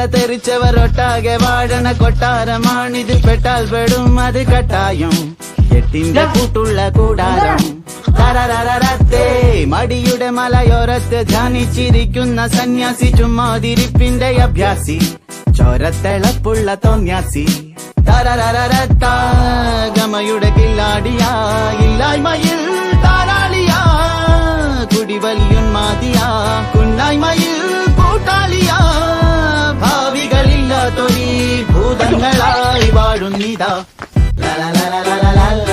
തെറിച്ചവർ ഒട്ടാകെ വാഴണ കൊട്ടാരമാണിത്. പെട്ടാൽ പെടും അത് കട്ടായം, എട്ടിന്റെ കൂട്ടുള്ള കൂടാരം. തരരരത്തേ മടിയുടെ മലയോരത്ത് ധ്യാനിച്ചിരിക്കുന്ന സന്യാസി, ചുമ്മാതിരിപ്പിന്റെ അഭ്യാസി, ചോരത്തിളപ്പുള്ള തോന്യാസി. തരരരത്ത ഗമയുടെ കില്ലാടിയാ, ഇല്ലായ്മയിൽ താരാളിയാ, കുടിവല്യുന്മാതിയാ, കുന്നായ്മയിൽ കൂട്ടാളിയാ. ഭാവികളില്ലാത്തൊരീ ഭൂതങ്ങളായി വാഴുന്നിതാ. ല ല ല ല ല ല.